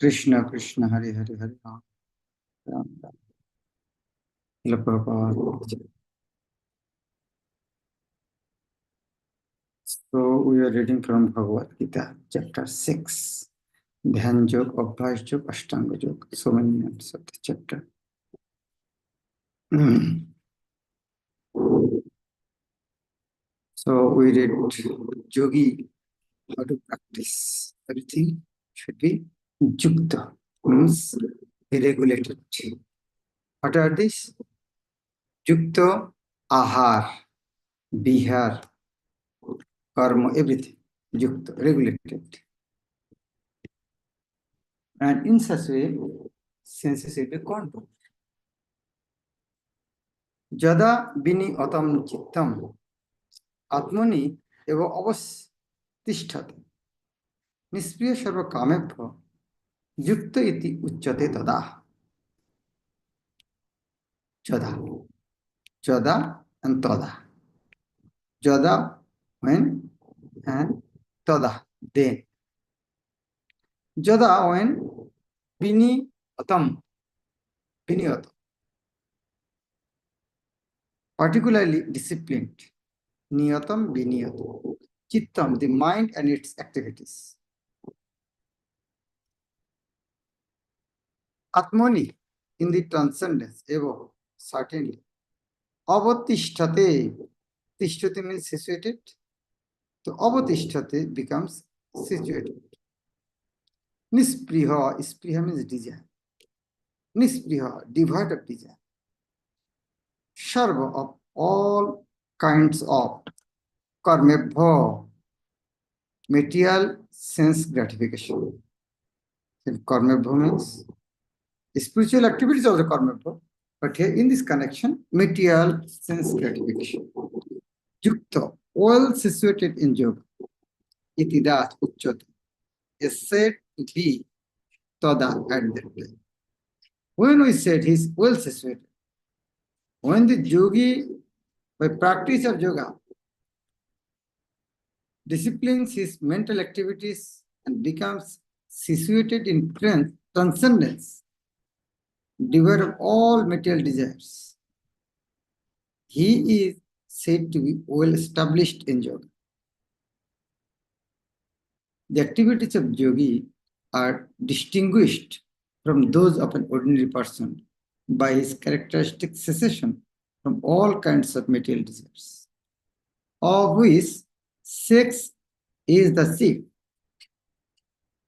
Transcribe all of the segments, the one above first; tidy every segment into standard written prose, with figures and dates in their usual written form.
Krishna Krishna Hare Hare Hare Ram Ram Ram. Srila Prabhupada. So we are reading from Bhagavad Gita, chapter 6. Dhyan Yoga, Abhyas Yoga, Ashtanga Yoga. So many names of the chapter. So we read Yogi, how to practice. Everything should be Yukta, means regulated. What are these? Yukta, Ahar, Bihar, Karma, everything. Yukta, regulated. And in such way, senses will be controlled. Jada bini atam chittam atmani eva avastishthate nispriya sarva kamebhya yukta iti uchyate tada. Jada and tada. Jada, when, and tada, then. Jada, when, bini atam, particularly disciplined. Niyatam, biniyatam. Chittam, the mind and its activities. Atmani, in the transcendence, eva, certainly. Avatishthate, tishthate means situated. So avatishthate becomes situated. Nispriha, spriha means desire. Nispriha, devoid of desire. Sarva, of all kinds of karmebha, material sense gratification. Karmebha means spiritual activities of the karmebha, but here in this connection, material sense gratification. Yukta, well situated in yoga. Itidat uchyate is said to be tada at that time. When we said he is well situated, when the yogi, by practice of yoga, disciplines his mental activities and becomes situated in transcendence, devoid of all material desires, he is said to be well established in yoga. The activities of yogi are distinguished from those of an ordinary person by his characteristic cessation from all kinds of material desires, of which sex is the chief.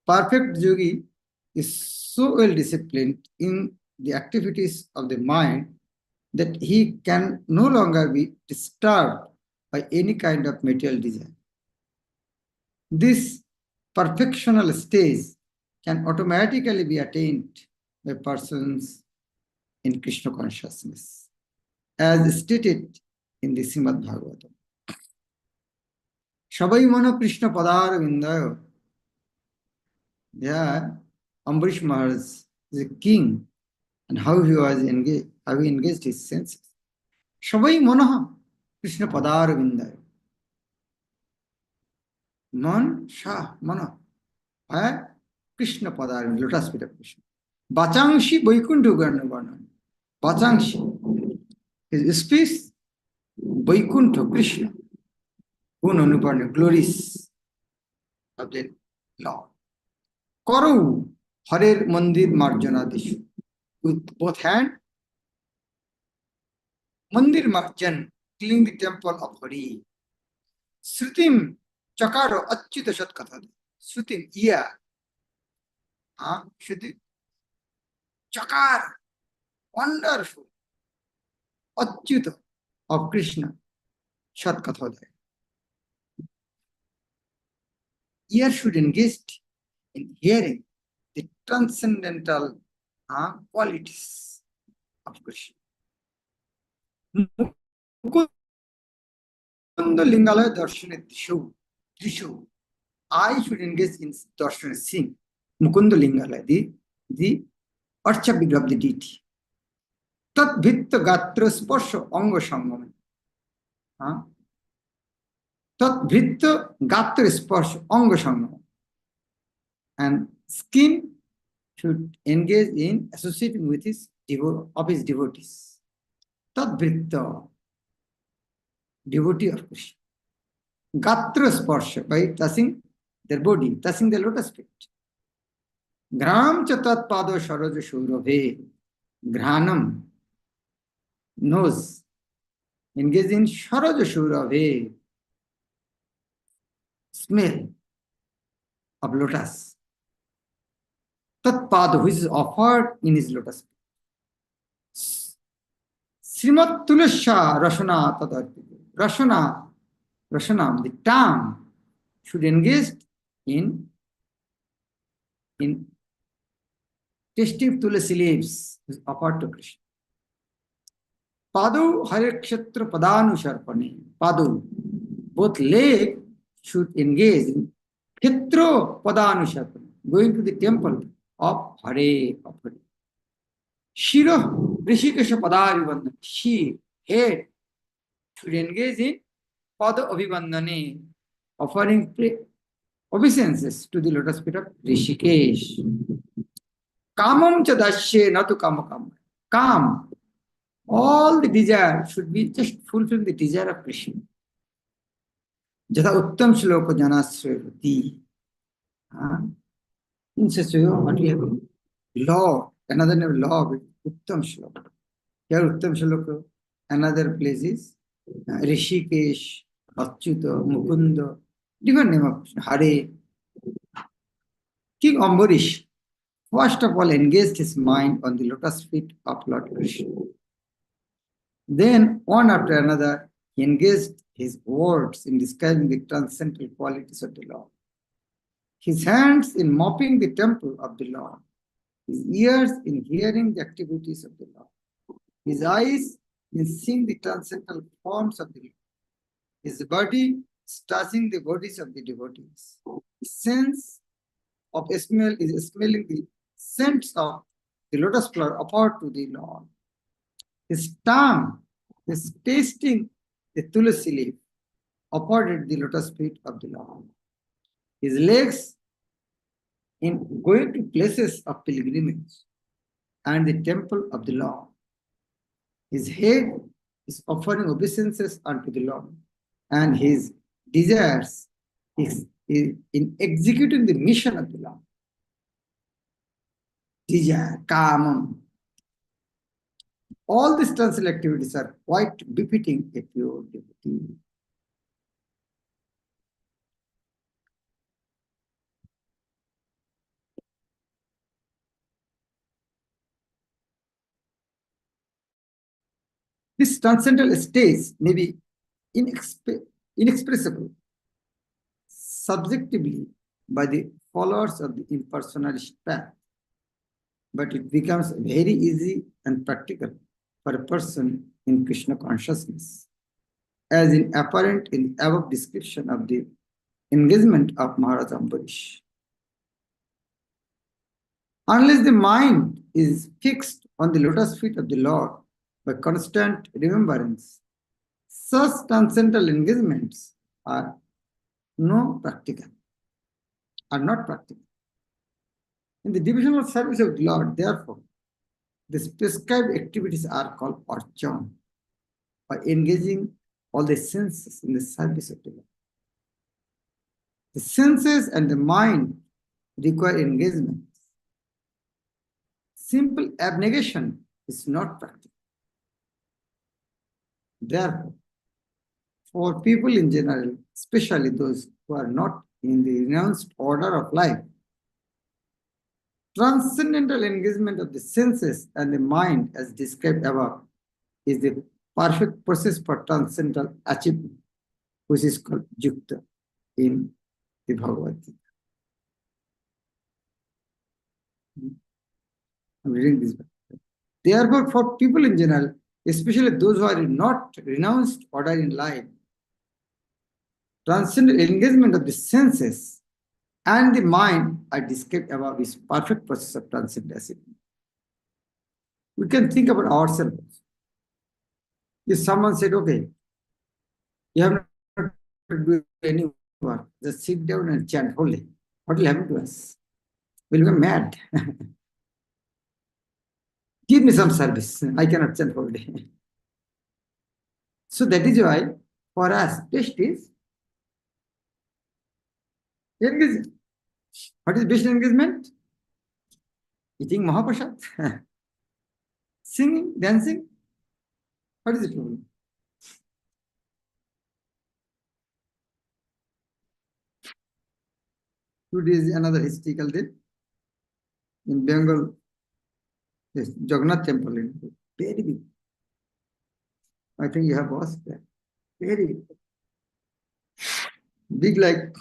Perfect yogi is so well disciplined in the activities of the mind that he can no longer be disturbed by any kind of material desire. This perfectional stage can automatically be attained by persons in Krishna consciousness, as stated in the Srimad Bhagavatam. Shabai mano Krishna padar vindayo. There, Ambarish Maharaj is a king, and how he was engaged, how he engaged his senses. Shabai manoha Krishna padar vindayo. Man, Shah, Mana. Krishna padar, lotus feet of Krishna. Bachangshi Vaikuntha Garna Varna. Bachangshi. His speech, Vaikuntha Krishna. Gun Anuparna, glories of the Lord. Karu Harer Mandir Marjana Dishu. With both hands, Mandir Marjan, clean the temple of Hari. Srutim Chakaro Achyuta Shatkatha. Srutim, ear. Shruti. Chakar, wonderful. Achyuta of Krishna. Shatkatha. Ear should engage in hearing the transcendental qualities of Krishna. Mukunda Lingalaya Darshana Trishu. I should engage in Darshana, seeing Mukunda Lingalaya, the Archa Vigraha of the deity. Tat Bhitta Gatra Sparsha Anga Sangam. Tat Bhitta Gatra Sparsha Anga Sangam. And skin should engage in associating with his devotees. Tad vritta, devotee of Krishna. Gatra sparsha, by touching their body, touching the lotus feet. Gram chatat pado sharaja shurabhe. Granam, nose, engage in sharaja shurabhe, smell of lotus. Tat pado, which is offered in his lotus. Srimat Tulasha Rashana Tadarpiti. Rashanam, the tongue should engage in tasting tulasi leaves offered to Krishna. Padu Hare Kshetra Padanu Sharpane. Padu, both leg should engage in Kshetra Padanu Sharpane, going to the temple of Hare. Shiro Rishikesha Padari, she, head, should engage in Pada Abhivandane, offering obeisances to the lotus feet of Rishikesh. Kamam chadashe natu kamakam. Kam, all the desire should be just fulfilling the desire of Krishna. Jata uttam shloka janasrayati. In such a way, what we have? Law, another name, law, uttam shloka. Here uttam shloka, another place is Rishikesh, Achyuta, Mukunda, different name of Hare. King Ambarish, first of all, engaged his mind on the lotus feet of Lord Krishna. Then, one after another, he engaged his words in describing the transcendental qualities of the Lord, his hands in mopping the temple of the Lord, his ears in hearing the activities of the Lord, his eyes in seeing the transcendental forms of the Lord, his body touching the bodies of the devotees, his sense of smell is smelling the scents of the lotus flower offered to the Lord. His tongue is tasting the tulasi leaf offered at the lotus feet of the Lord. His legs in going to places of pilgrimage and the temple of the Lord. His head is offering obeisances unto the Lord, and his desires is in executing the mission of the Lord. Desire, kamam. All these transcendental activities are quite befitting a pure devotee. This transcendental state may be inexpressible subjectively by the followers of the impersonalist path, but it becomes very easy and practical for a person in Krishna consciousness, as in apparent in the above description of the engagement of Maharaja Ambarish. Unless the mind is fixed on the lotus feet of the Lord by constant remembrance, such transcendental engagements are not practical. In the devotional service of the Lord, therefore, these prescribed activities are called archan, by engaging all the senses in the service of the Lord. The senses and the mind require engagement. Simple abnegation is not practical. Therefore, for people in general, especially those who are not in the renounced order of life, transcendental engagement of the senses and the mind, as described above, is the perfect process for transcendental achievement, which is called yukta in the Bhagavad Gita. I'm reading this back. Therefore, for people in general, especially those who are not renounced order in life, transcendental engagement of the senses and the mind are described above is perfect process of transcendental. We can think about ourselves. If someone said, okay, you have not to do any work, just sit down and chant holy, what will happen to us? We'll be mad. Give me some service. I cannot chant whole day. So that is why for us, best is engagement. What is best engagement? Eating Mahaprasad, singing, dancing. What is the problem? Today is another historical day in Bengal. Yes, Jagannath temple in very big. I think you have watched that. Very big. Big like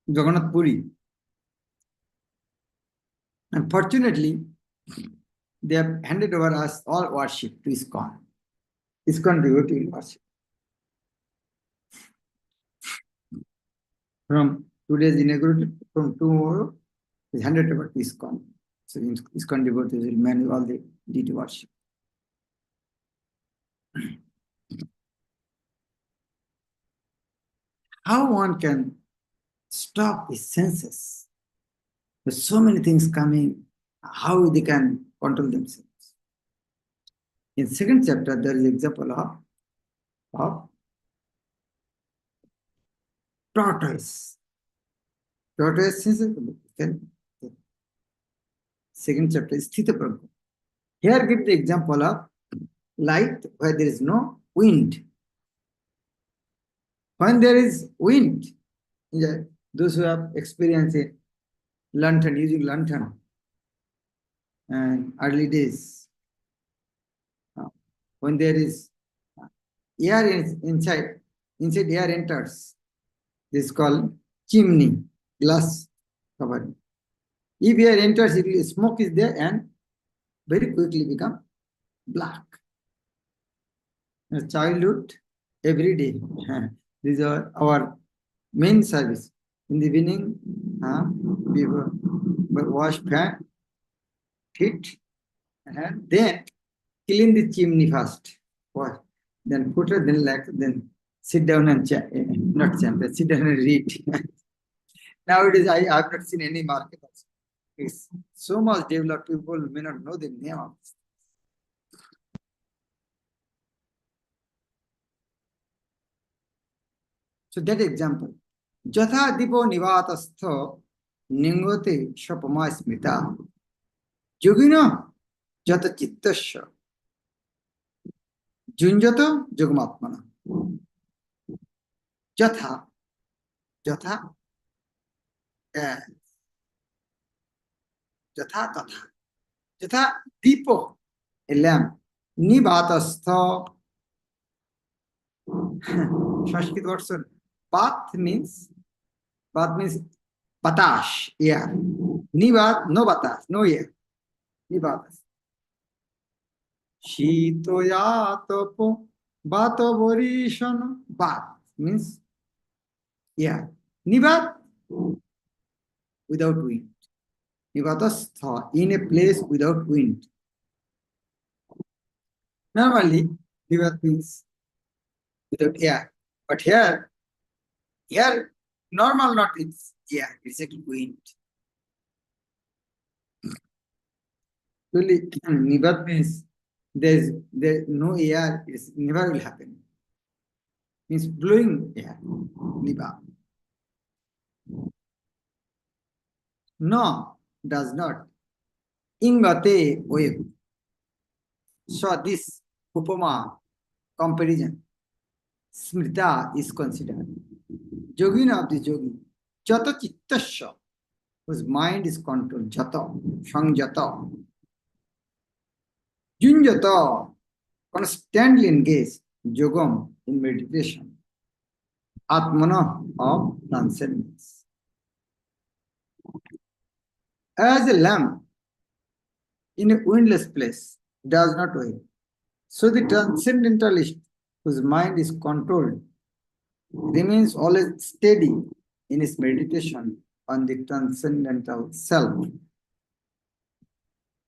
Jagannath Puri. Unfortunately, they have handed over us all worship to ISKCON. ISKCON devotee worship. From today's inaugurated, from tomorrow, is handed over to ISKCON. So ISKCON devotees will manage all the deity worship. How one can stop his senses? There's so many things coming. How they can control themselves? In second chapter, there is example of tortoise. Tortoise senses. Second chapter is Sthita Prajna. Here give the example of light where there is no wind. When there is wind, those who have experienced a lantern, using lantern, and early days, when there is air inside air enters, this is called chimney, glass covering. If air enters, smoke is there and very quickly become black. Childhood, every day. These are our main service. In the evening, we wash feet, and then clean the chimney first. Wash. Then put it, then sit down and not chant, sit down and read. Nowadays, I have not seen any market also. It's so much developed, people may not know the name of this. So that example. Jatha dipo nivatastho ningote shapama smita. Yogino jata chittasya. Junjata jagamatmana. Jatha. Jatha. Jatha tatha. Jatha dipo. A lamp. Nivatastho. Sanskrit word. Path means batash, air. Nivat, no batash, no air. Nivatas. Shitoya topo bato borishana. Bat means air. Nivat, without wind. Nivatastha, in a place without wind. Normally, nivat means without air. But here, normal not it's air, it's a wind. Really, nivat means there's no air, it never will happen. Means blowing air, nivat. No, does not. Ingate wave. So this upama comparison, smrita is considered. Yogina of the yogi, jata chittasya, whose mind is controlled, jata, sangjata. Junjata, constantly engaged, yogam, in meditation. Atmana, of transcendence. As a lamp in a windless place does not wave, so the transcendentalist, whose mind is controlled, remains always steady in his meditation on the transcendental self.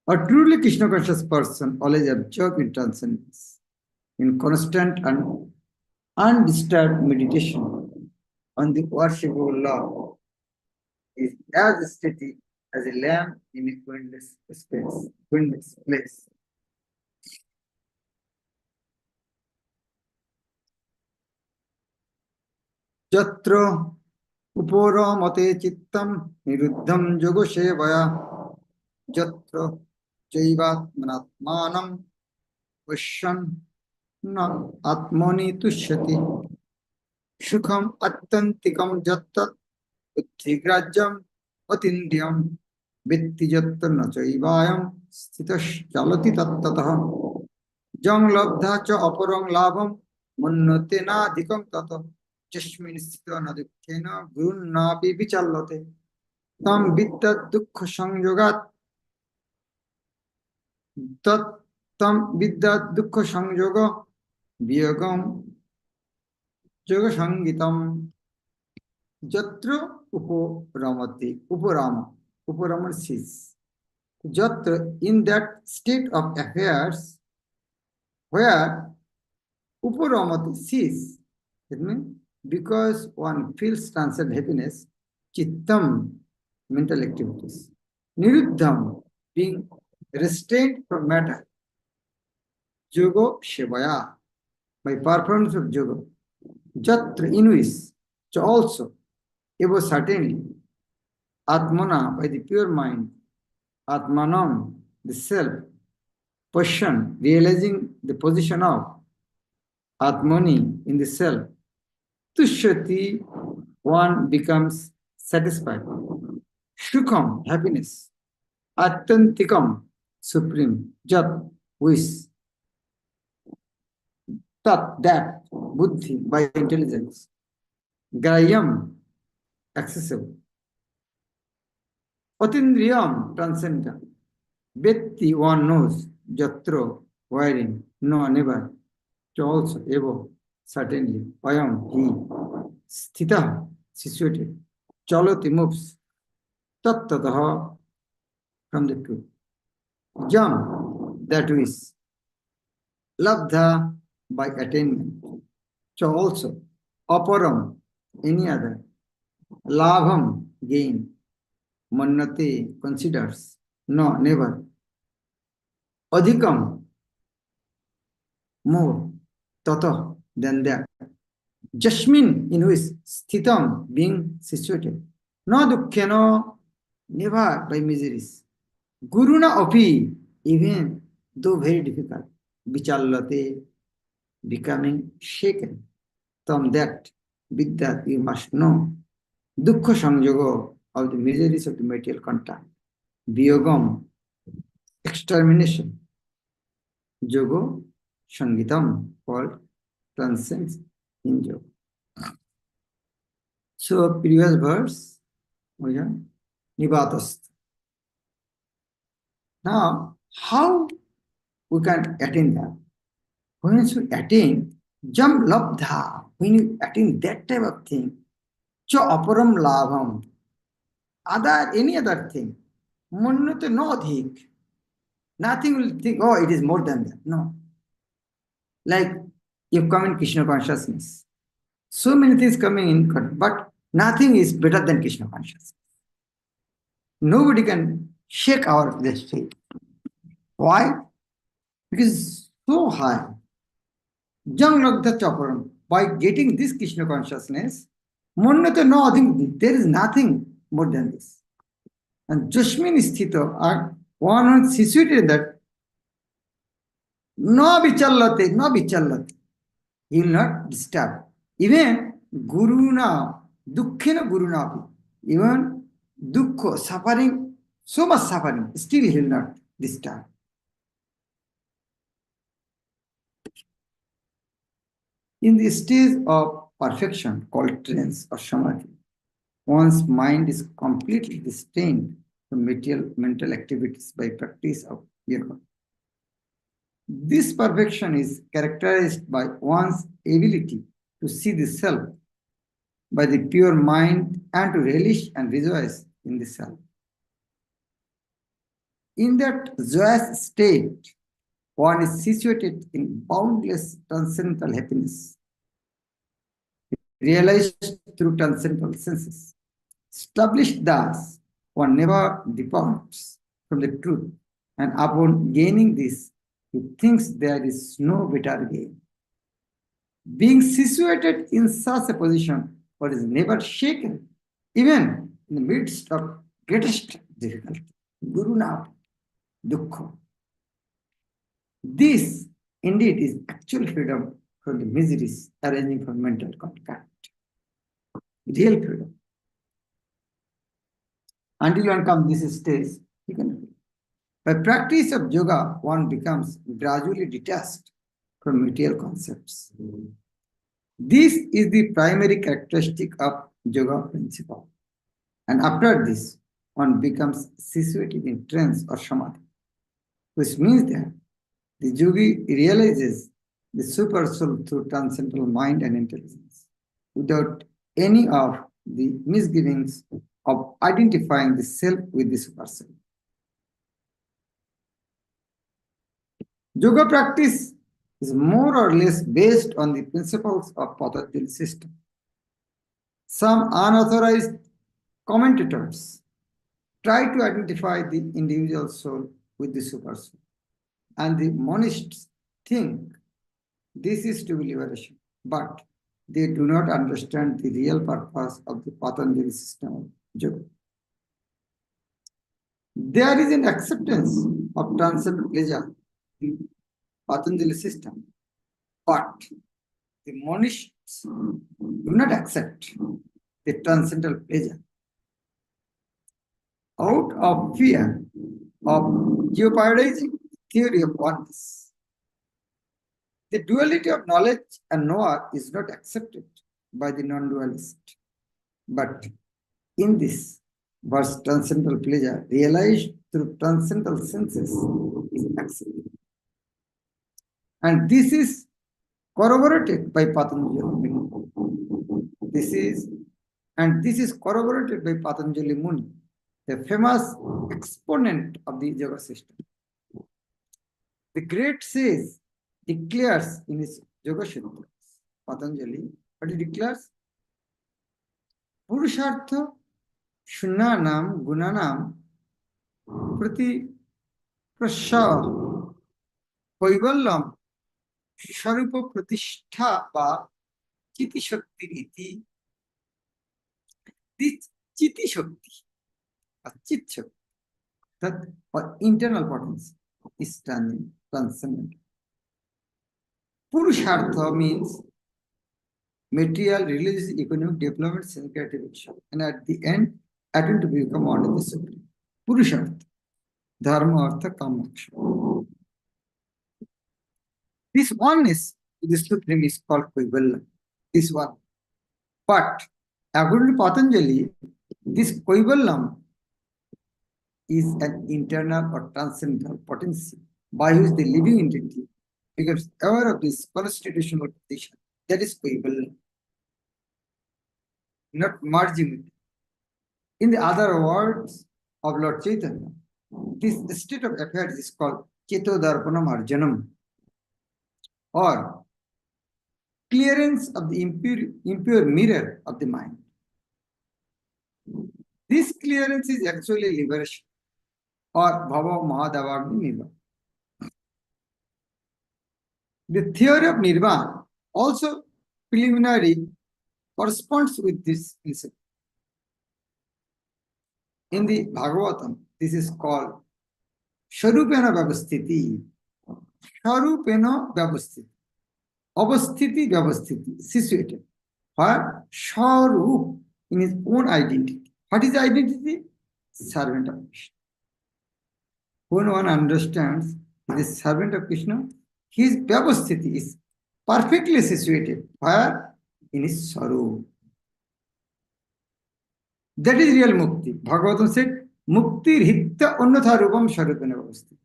A truly Krishna conscious person always absorbed in transcendence, in constant and undisturbed meditation on the worshipable Lord, is as steady as a lamp in a windless space, windless place. Jatra uporamate chittam niruddham yoga sevaya jatra jaivatmanatmanam vashan na atmani tushyati sukham attantikam jattat buddhigrajyam atindriyam vitti jatta na chaivayam stitash chalati tattatah jang labdha cha aparang labham mannate na adhikam tata चश्मिन स्थितो न दुःखेन गुरुन्नापि विचल्यते तम विद्यत् दुःख संयोगात् तत् तम विद्यत् दुःख संयोग वियोगम योग संगीतम जत्र उपरमति उपरम cease jatra in that state of affairs where uparamati cease. It means because one feels transcendent happiness, chittam, mental activities, niruddham, being restrained from matter, yoga shivaya, by performance of yoga, jatra, in which, so also, ever certainly, atmana, by the pure mind, atmanam, the self, passion, realizing the position of atmani, in the self, tushyati, one becomes satisfied. Shukam, happiness. Attantikam, supreme. Jat, wish. Tat, that. Buddhi, by intelligence. Grayam, accessible. Atindriyam, transcendent. Vetti, one knows. Jatro, wherein. No, never. To also, ever. Certainly. Ayam, he. Sthita, situated. Chalati, moves. Tattataha, from the truth. Jam, that is. Labdha, by attainment. So also. Aparam, any other. Labham, gain. Mannate, considers. No, never. Adhikam, more. Tata, than that. Jasmin, in which sthitam, being situated. No dukkheno, never by miseries. Guruna api, even though very difficult. Vichallate, becoming shaken. From that, with that you must know. Dukkha sanyoga, of the miseries of the material contact. Viyogam, extermination. Yoga, sangitam, called transcends in yoga. So, previous verse, Nivatast. Now, how we can attain that? When you attain, jam labdha, when you attain that type of thing, cho aparam labham, other, any other thing, mannate no adhik. Nothing will think, oh, it is more than that. No. Like, you come in Krishna consciousness. So many things coming in, but nothing is better than Krishna consciousness. Nobody can shake our this faith. Why? Because it's so high. Jang Lagda Chaparam, by getting this Krishna consciousness, Monnata no, I think there is nothing more than this. And Jashmin Sthita, one who is situated in that, no vichallate, no vichallate. He will not disturb. Even Guruna, Dukkhena Guruna, even Dukkha, suffering, so much suffering, still he will not disturb. In the stage of perfection called trance or samadhi, one's mind is completely restrained from material mental activities by practice of yoga. This perfection is characterized by one's ability to see the self by the pure mind and to relish and rejoice in the self. In that joyous state, one is situated in boundless transcendental happiness, realized through transcendental senses. Established thus, one never departs from the truth, and upon gaining this, he thinks there is no better gain. Being situated in such a position, one is never shaken, even in the midst of greatest difficulty. Guru Nav, Dukkha. This indeed is actual freedom from the miseries arising from mental contact. Real freedom. Until one comes this stage, you can. By practice of yoga, one becomes gradually detached from material concepts. This is the primary characteristic of yoga principle. And after this, one becomes situated in trance or samadhi, which means that the yogi realizes the super soul through transcendental mind and intelligence, without any of the misgivings of identifying the self with the super soul. Yoga practice is more or less based on the principles of Patanjali system. Some unauthorized commentators try to identify the individual soul with the super soul, and the monists think this is to be liberation, but they do not understand the real purpose of the Patanjali system of yoga. There is an acceptance of transcendental pleasure in Patanjali system, but the monists do not accept the transcendental pleasure out of fear of jeopardizing theory of oneness. The duality of knowledge and knower is not accepted by the non-dualist, but in this verse, transcendental pleasure realized through transcendental senses is accepted. And this is corroborated by Patanjali Muni. This is corroborated by Patanjali Muni, the famous exponent of the yoga system. The great sage declares in his Yoga Sutras, Patanjali, what he declares? Purushartha Shunyanam Gunanam Prati Prasha Kaivallam Sharupa Pratishtha Ba Chiti Shakti Iti. This Chiti Shakti, or Chit Shakti, that or internal potency is transcendent. Purushartha means material, religious, economic development, and creative action, and at the end, attempt to become one of the supreme. Purushartha, dharma, artha, kama, aksha. This oneness with the supreme is called Kaivalya. This one. But according to Patanjali, this Kaivalyam is an internal or transcendental potency by which the living entity becomes aware of this constitutional condition. That is Kaivalyam. Not merging with it. In the other words of Lord Chaitanya, this state of affairs is called Cheto Darpanam Arjanam, or clearance of the impure mirror of the mind. This clearance is actually liberation, or Bhava Mahadavagni Nirvana. The theory of Nirvana also preliminary corresponds with this principle. In the Bhagavatam, this is called Sharupena Vyavasthiti. Sharupena Vyavasthiti. Avasthiti Vyavasthiti, situated. Where Sharup in his own identity. What is the identity? Servant of Krishna. When one understands he is a servant of Krishna, his Vyavasthiti is perfectly situated. Where? In his Sarup. That is real mukti. Bhagavatam said, Mukti hitta annatha rupam sharupena vyavasthiti.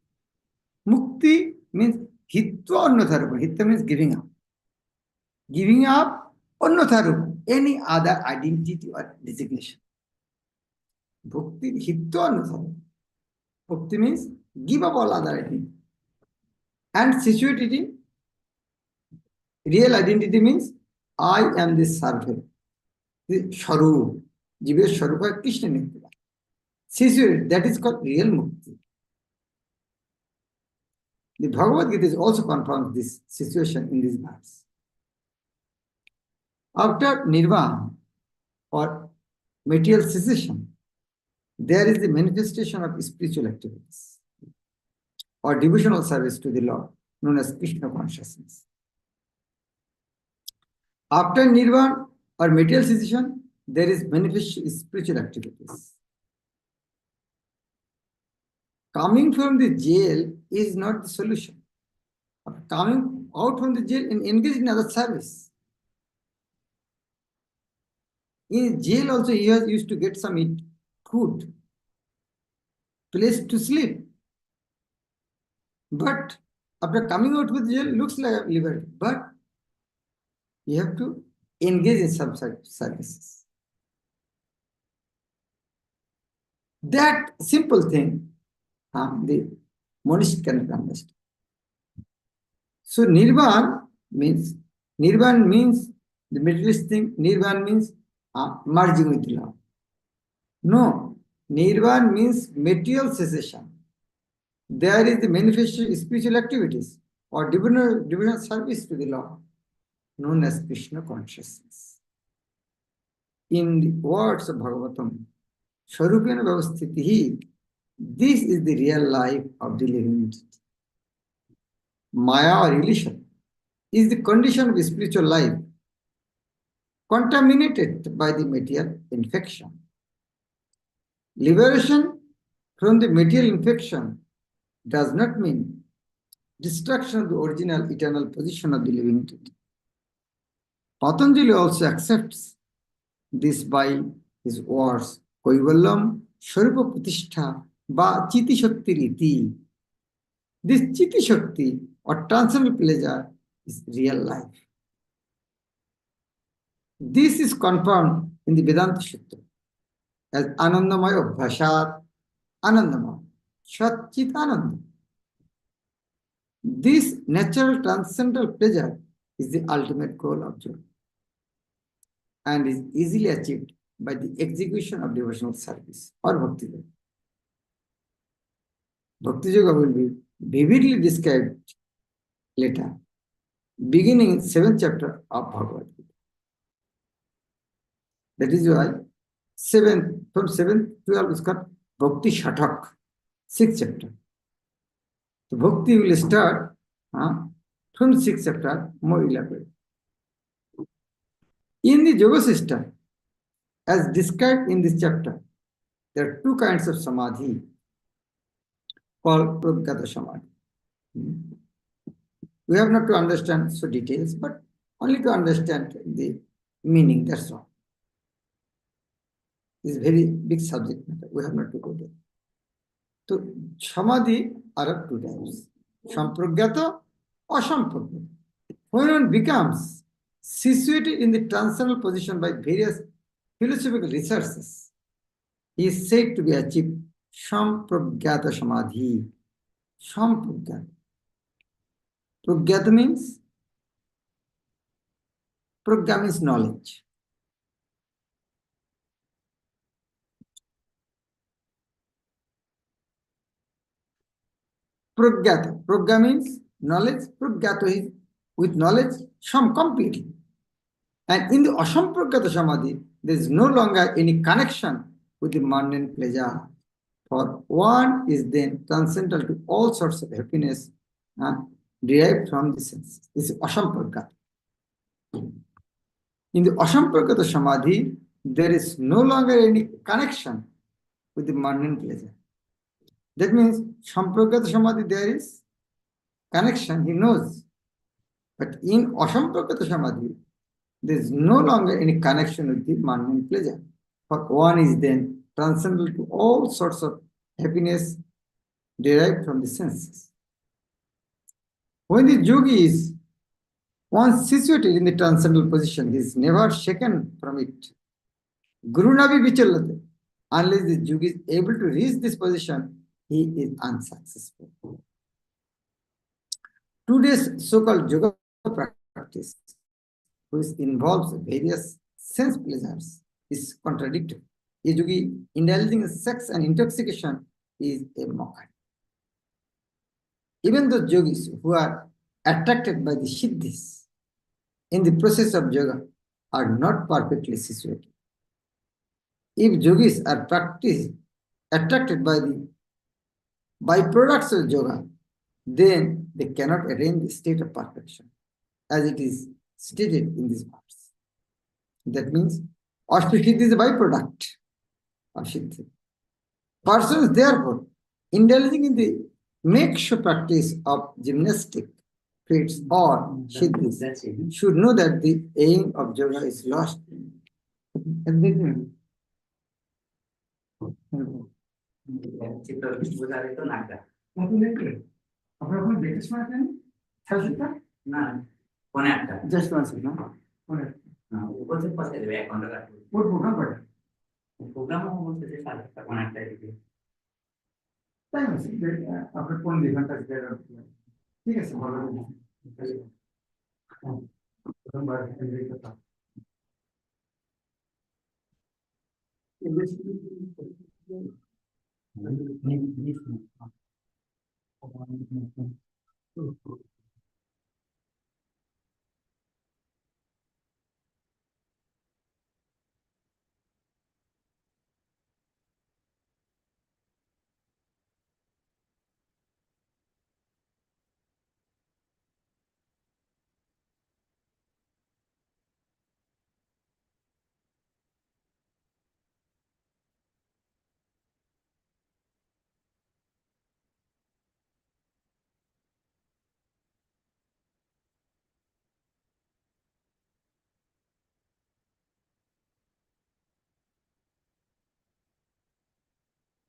Mukti means hitva annatha rupam. Hitta means giving up. Giving up annatha rupam, any other identity or designation. Bhakti hitva annatha rupam. Bhakti means give up all other identity. And situated in real identity means I am the servant. The Sharup. Jiva Sharupa Krishna Nitya. situated, that is called real mukti. The Bhagavad Gita also confirms this situation in this verse. After nirvana or material cessation, there is the manifestation of spiritual activities or devotional service to the Lord, known as Krishna consciousness. After nirvana or material cessation, there is manifest spiritual activities. Coming from the jail is not the solution. Coming out from the jail and engage in other service. In jail also he has used to get some food, place to sleep. But after coming out with jail, looks like liberty. But you have to engage in some services. That simple thing, the monist can understand. So nirvana means the materialist thing. Nirvana means merging with love. No, nirvana means material cessation. There is the manifestation spiritual activities or devotional service to the Lord, known as Krishna consciousness. In the words of Bhagavatam, Swarupena Vyavasthitihi, this is the real life of the living entity. Maya or illusion is the condition of spiritual life contaminated by the material infection. Liberation from the material infection does not mean destruction of the original eternal position of the living entity. Patanjali also accepts this by his words, Kaivallam Swarupa Pratishtha ba Chiti Shakti Riti. This Chiti Shakti or transcendental pleasure is real life. This is confirmed in the Vedanta Sutra as Anandamaya Bhashat Anandamaya Shat Chit Ananda. This natural transcendental pleasure is the ultimate goal of joy and is easily achieved by the execution of devotional service or Bhakti Yoga. Bhakti Yoga will be vividly described later, beginning in 7th chapter of Bhagavad Gita. That is why from 7th to 12 is called Bhakti Shatak, 6th chapter. The Bhakti will start from 6th chapter, more elaborate. In the yoga system, as described in this chapter, there are two kinds of samadhi called Pragyata Samadhi. We have not to understand so details, but only to understand the meaning, that's all. It's a very big subject matter. We have not to go there. So, samadhi are of two types. Sampragyata or Sampragyata. When one becomes situated in the transcendental position by various philosophical researches, he is said to be achieved Sampragyata Samadhi. Sampragyata. Pragyata means knowledge. Pragyata. Pragya means knowledge. Pragyato is with knowledge, Sham completely. And in the Asampragyata Samadhi, there is no longer any connection with the mundane pleasure. For one is then transcendental to all sorts of happiness derived from the senses. This is Asampragyata. In the Asampragyata Samadhi, there is no longer any connection with the mundane pleasure. That means Sampragyata Samadhi there is connection, he knows. But in Asampragyata Samadhi, there is no longer any connection with the mundane pleasure. For one is then transcendental to all sorts of happiness derived from the senses. When the yogi is once situated in the transcendental position, he is never shaken from it. Guru Navi Vichalate. Unless the yogi is able to reach this position, he is unsuccessful. Today's so-called yoga practice, which involves various sense pleasures, is contradictory. A yogi indulging in sex and intoxication is a mockery. Even those yogis who are attracted by the siddhis in the process of yoga are not perfectly situated. If yogis are attracted by the byproducts of yoga, then they cannot attain the state of perfection, as it is stated in this verse. That means auspiciity is a byproduct of siddhi. Persons, therefore, indulging in the makeshift practice of gymnastic feats or siddhis should know that the aim of yoga is lost. Just one second. What program? Program তাই আছে আপনার 15 ঘন্টা ঠিক আছে ভালো প্রথমবার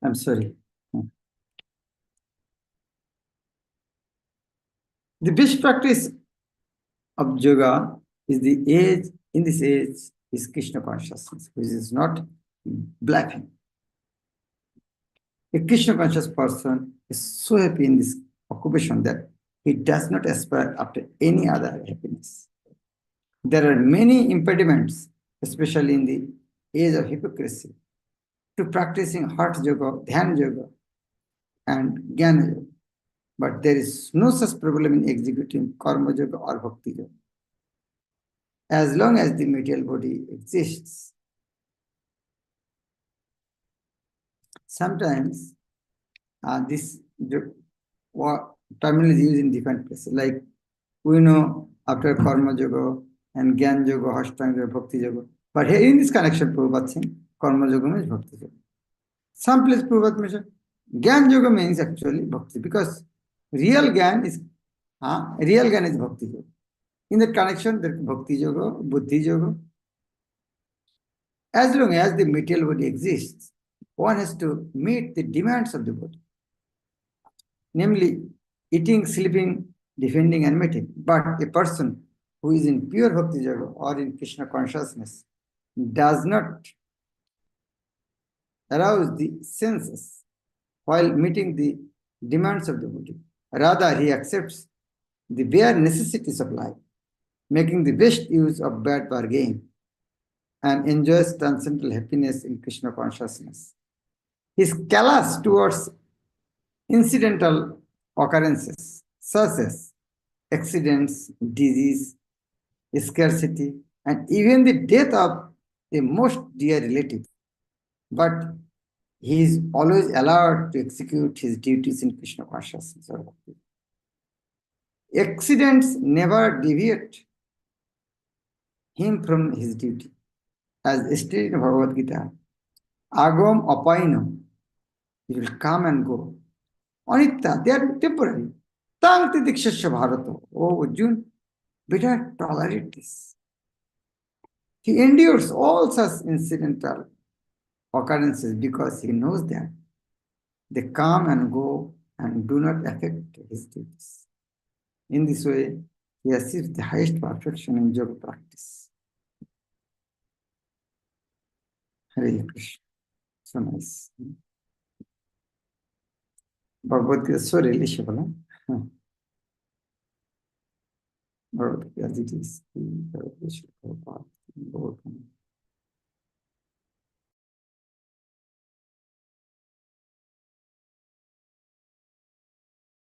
I'm sorry. The best practice of yoga is the age, in this age, is Krishna consciousness, which is not bluffing. A Krishna conscious person is so happy in this occupation that he does not aspire after any other happiness. There are many impediments, especially in the age of hypocrisy, to practicing heart yoga, dhyan yoga, and jnana yoga. But there is no such problem in executing karma yoga or bhakti yoga. As long as the material body exists. Sometimes this terminology is used in different places. Like we know after karma yoga and jnana yoga, ashtanga yoga, bhakti yoga. But here in this connection, Prabhupada saying karma yoga means bhakti yoga. Some place Prabhupada mentioned jnana yoga means actually bhakti, because real jnana is bhakti yoga. In that connection, there is bhakti yoga, buddhi yoga. As long as the material body exists, one has to meet the demands of the body, namely eating, sleeping, defending, and mating. But a person who is in pure bhakti yoga or in Krishna consciousness does not arouse the senses while meeting the demands of the body. Rather, he accepts the bare necessities of life, making the best use of bad bargain, and enjoys transcendental happiness in Krishna consciousness. He is callous towards incidental occurrences, such as accidents, disease, scarcity, and even the death of a most dear relative. But he is always allowed to execute his duties in Krishna consciousness. Accidents never deviate him from his duty. As stated in Bhagavad Gita, agam apaino, he will come and go. Anitya, they are temporary. Tang tidikshasya bharata. Oh, Arjun, better tolerate this. He endures all such incidental occurrences because he knows that they come and go and do not affect his duties. In this way, he achieves the highest perfection in yoga practice. Hare Krishna. So nice. Bhagavad Gita is so relatable. Bhagavad Gita as it is.